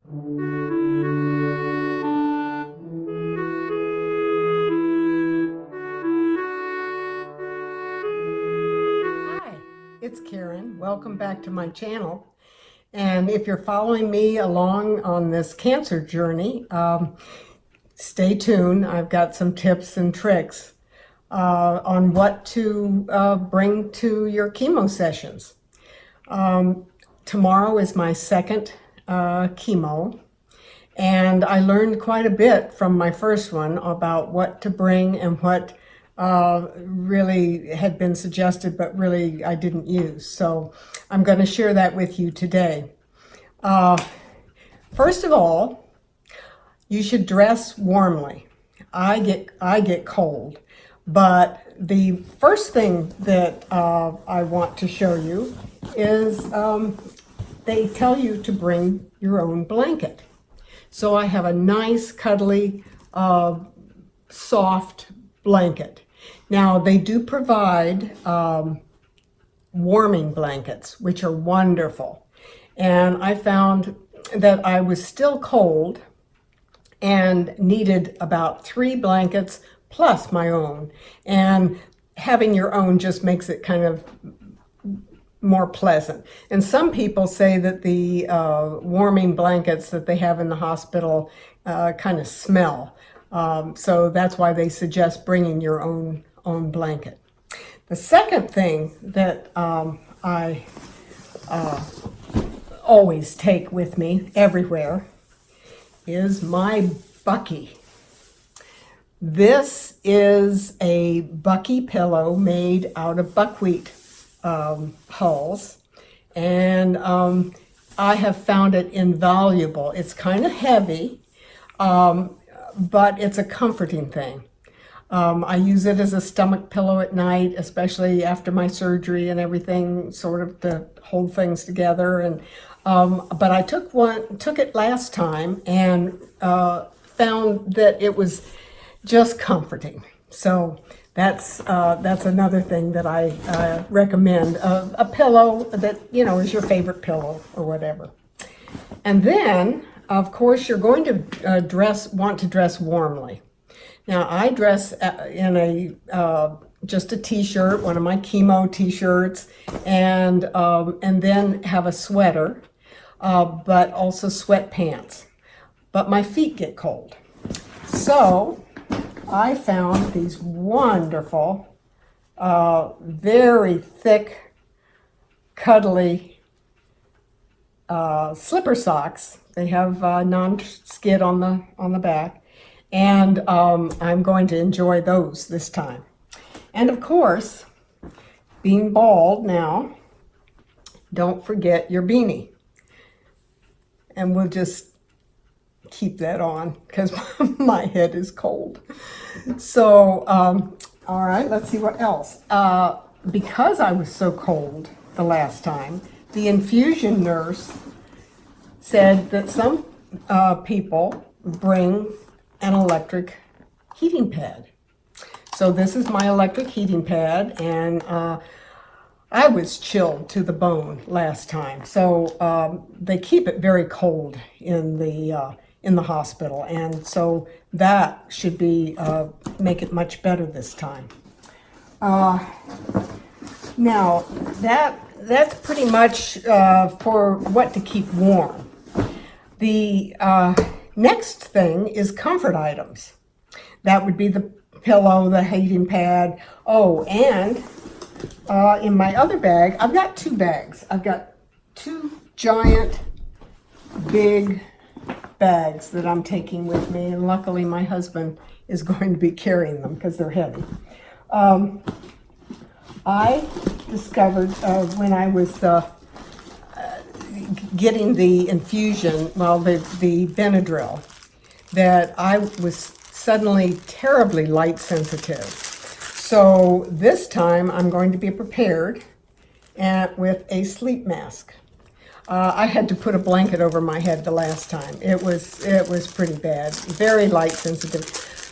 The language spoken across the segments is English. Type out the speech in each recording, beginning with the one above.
Hi, it's Karen. Welcome back to my channel. And if you're following me along on this cancer journey, stay tuned. I've got some tips and tricks on what to bring to your chemo sessions. Tomorrow is my second chemo, and I learned quite a bit from my first one about what to bring and what really had been suggested, but really I didn't use. So I'm going to share that with you today. First of all, you should dress warmly. I get cold, but the first thing that I want to show you is they tell you to bring your own blanket. So I have a nice, cuddly, soft blanket. Now, they do provide warming blankets, which are wonderful. And I found that I was still cold and needed about 3 blankets plus my own. And having your own just makes it kind of more pleasant. And some people say that the warming blankets that they have in the hospital kind of smell. So that's why they suggest bringing your own blanket. The second thing that I always take with me everywhere is my Bucky. This is a Bucky pillow made out of buckwheat hulls, and I have found it invaluable. It's kind of heavy, but it's a comforting thing. I use it as a stomach pillow at night, especially after my surgery and everything, sort of to hold things together. And but I took it last time and found that it was just comforting. So that's another thing that I recommend, a pillow that, you know, is your favorite pillow or whatever. And then, of course, you're going to want to dress warmly. Now, I dress in just a t-shirt, one of my chemo t-shirts, and then have a sweater, but also sweatpants. But my feet get cold. So I found these wonderful, very thick, cuddly slipper socks. They have non-skid on the back, and I'm going to enjoy those this time. And of course, being bald now, don't forget your beanie. And we'll just keep that on because my head is cold. So, all right, let's see what else. Because I was so cold the last time, the infusion nurse said that some people bring an electric heating pad. So this is my electric heating pad, and I was chilled to the bone last time. So they keep it very cold in the hospital, and so that should be make it much better this time. Now that's pretty much for what to keep warm. The next thing is comfort items. That would be the pillow, the heating pad. Oh, and in my other bag, I've got 2 bags. I've got 2 giant, big bags that I'm taking with me, and luckily my husband is going to be carrying them because they're heavy. I discovered when I was getting the infusion, well, the Benadryl, that I was suddenly terribly light sensitive. So this time I'm going to be prepared with a sleep mask. I had to put a blanket over my head the last time. It was pretty bad, very light sensitive.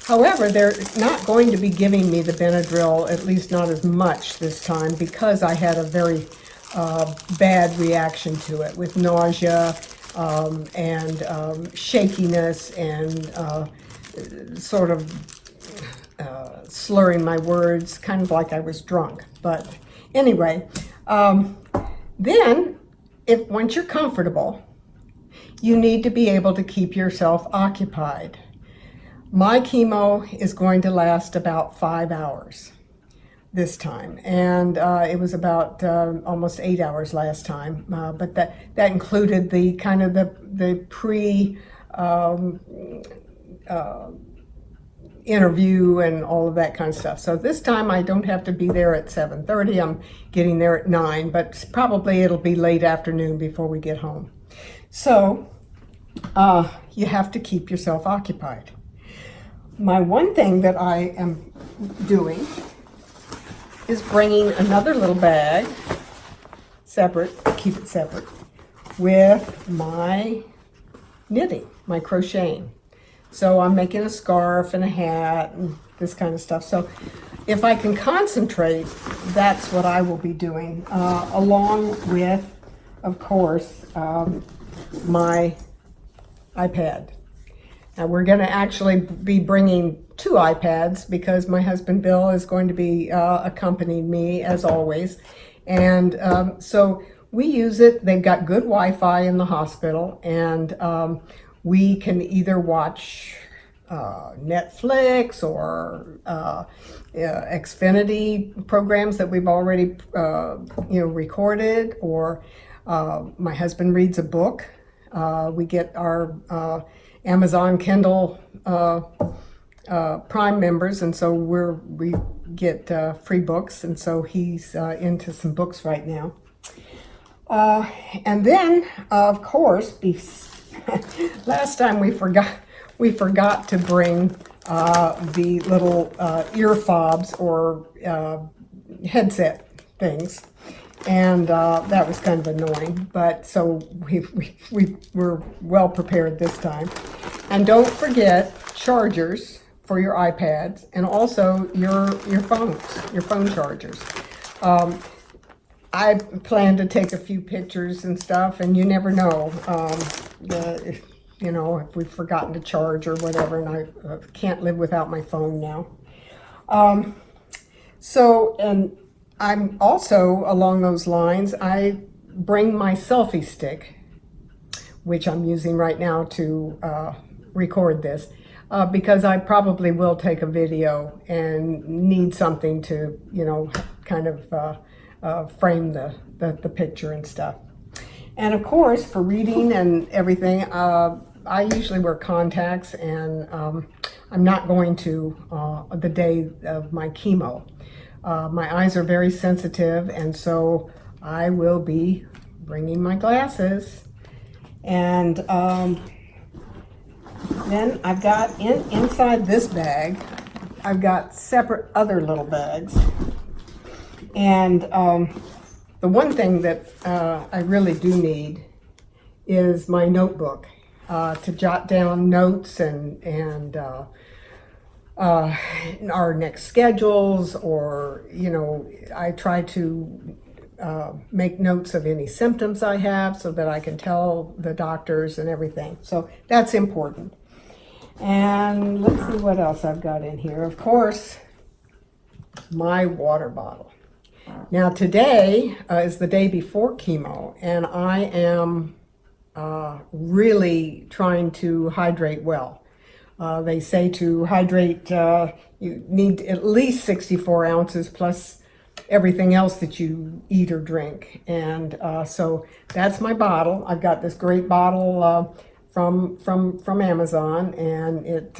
However, they're not going to be giving me the Benadryl, at least not as much this time, because I had a very bad reaction to it with nausea, and shakiness and sort of slurring my words, kind of like I was drunk. But anyway, then once you're comfortable, you need to be able to keep yourself occupied. My chemo is going to last about 5 hours this time, and it was about almost 8 hours last time, but that included the kind of the pre interview and all of that kind of stuff. So this time I don't have to be there at 7:30. I'm getting there at 9, but probably it'll be late afternoon before we get home. So you have to keep yourself occupied. My one thing that I am doing is bringing another little bag, separate, keep it separate, with my knitting, my crocheting. So I'm making a scarf and a hat and this kind of stuff. So if I can concentrate, that's what I will be doing, along with, of course, my iPad. Now we're going to actually be bringing 2 iPads because my husband Bill is going to be accompanying me as always. And so we use it. They've got good Wi-Fi in the hospital, and we can either watch Netflix or Xfinity programs that we've already recorded, or my husband reads a book. We get our Amazon Kindle Prime members, and so we get free books, and so he's into some books right now. And then, of course, last time we forgot to bring the little ear fobs or headset things. And that was kind of annoying, but so we were well prepared this time. And don't forget chargers for your iPads, and also your phone chargers. I plan to take a few pictures and stuff, and you never know, if we've forgotten to charge or whatever, and I can't live without my phone now. And I'm also, along those lines, I bring my selfie stick, which I'm using right now to record this, because I probably will take a video and need something to, kind of frame the picture and stuff. And of course, for reading and everything, I usually wear contacts, and I'm not going to the day of my chemo. My eyes are very sensitive, and so I will be bringing my glasses. And then I've got inside this bag, I've got separate other little bags. And the one thing that I really do need is my notebook to jot down notes and our next schedules, or I try to make notes of any symptoms I have so that I can tell the doctors and everything. So that's important. And let's see what else I've got in here. Of course, my water bottle. Now today is the day before chemo, and I am really trying to hydrate well. They say to hydrate, you need at least 64 ounces plus everything else that you eat or drink. And so that's my bottle. I've got this great bottle from Amazon, and it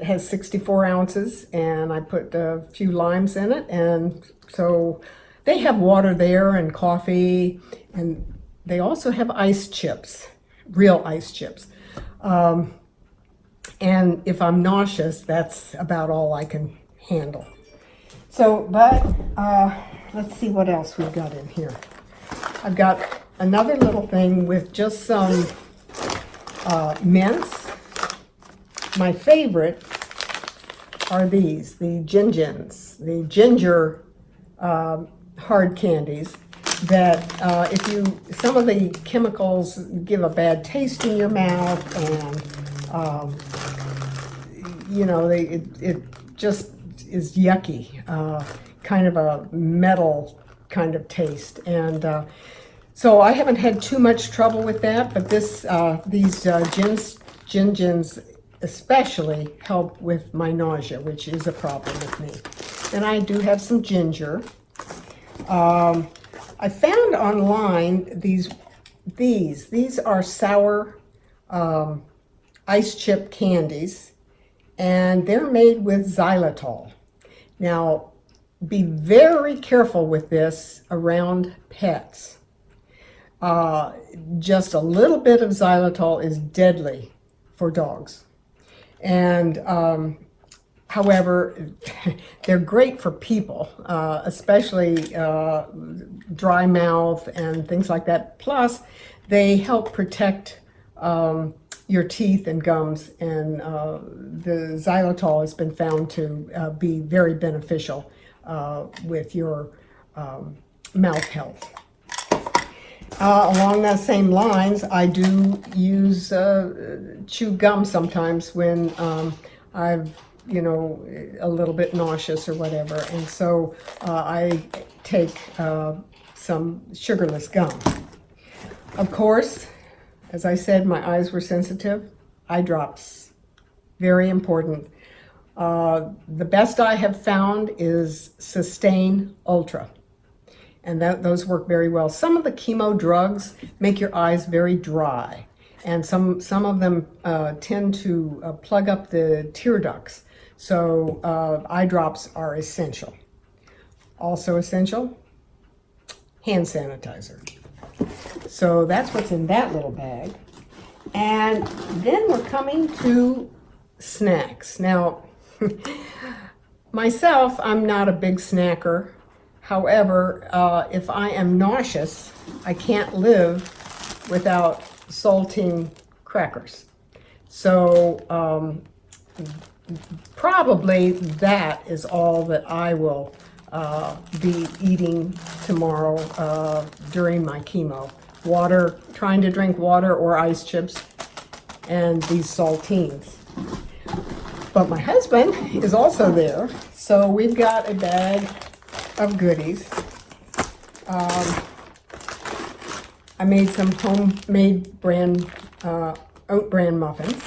has 64 ounces, and I put a few limes in it. And so they have water there and coffee, and they also have ice chips, real ice chips. And if I'm nauseous, that's about all I can handle. So, but let's see what else we've got in here. I've got another little thing with just some mints. My favorite are these, the Gingins, the ginger hard candies. that some of the chemicals give a bad taste in your mouth, and it just is yucky, kind of a metal kind of taste. And so I haven't had too much trouble with that, but these gins especially help with my nausea, which is a problem with me. And I do have some ginger. I found online these are sour ice chip candies, and they're made with xylitol. Now, be very careful with this around pets. Just a little bit of xylitol is deadly for dogs. And however, they're great for people, especially dry mouth and things like that. Plus, they help protect your teeth and gums, and the xylitol has been found to be very beneficial with your mouth health. Along those same lines, I do use chew gum sometimes when I've a little bit nauseous or whatever, and so I take some sugarless gum. Of course, as I said, my eyes were sensitive. Eye drops, very important. The best I have found is Sustain Ultra, and those work very well. Some of the chemo drugs make your eyes very dry, and some of them tend to plug up the tear ducts. So eye drops are essential. Also essential, hand sanitizer. So that's what's in that little bag. And then we're coming to snacks. Now, myself, I'm not a big snacker. However, if I am nauseous, I can't live without saltine crackers. So probably that is all that I will be eating tomorrow during my chemo. Water, trying to drink water or ice chips, and these saltines. But my husband is also there, so we've got a bag of goodies. I made some homemade brand oat bran muffins.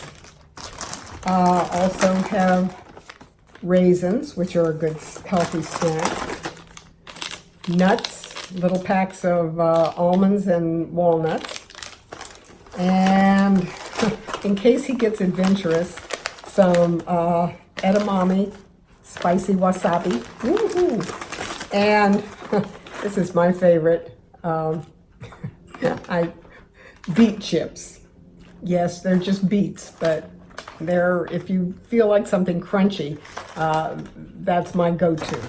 Also have raisins, which are a good healthy snack. Nuts, little packs of almonds and walnuts. And in case he gets adventurous, some edamame, spicy wasabi. Woo-hoo. And this is my favorite, beet chips. Yes, they're just beets, but if you feel like something crunchy, that's my go-to.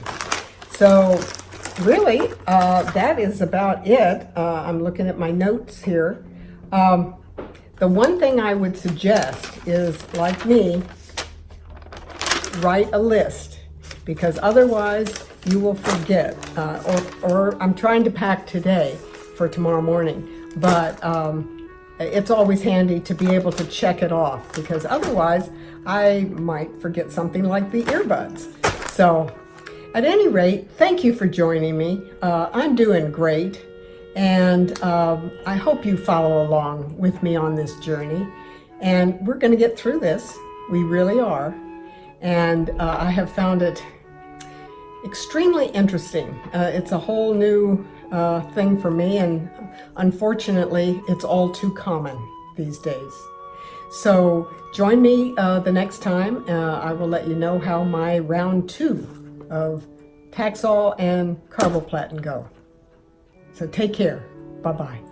So really, that is about it. I'm looking at my notes here. The one thing I would suggest is, like me, write a list, because otherwise you will forget. Or I'm trying to pack today for tomorrow morning, but it's always handy to be able to check it off, because otherwise I might forget something like the earbuds. So at any rate, thank you for joining me. I'm doing great, and I hope you follow along with me on this journey. And we're going to get through this. We really are. And I have found it extremely interesting. It's a whole new thing for me, and unfortunately, it's all too common these days. So join me the next time. I will let you know how my round 2 of Taxol and carboplatin go. So take care. Bye-bye.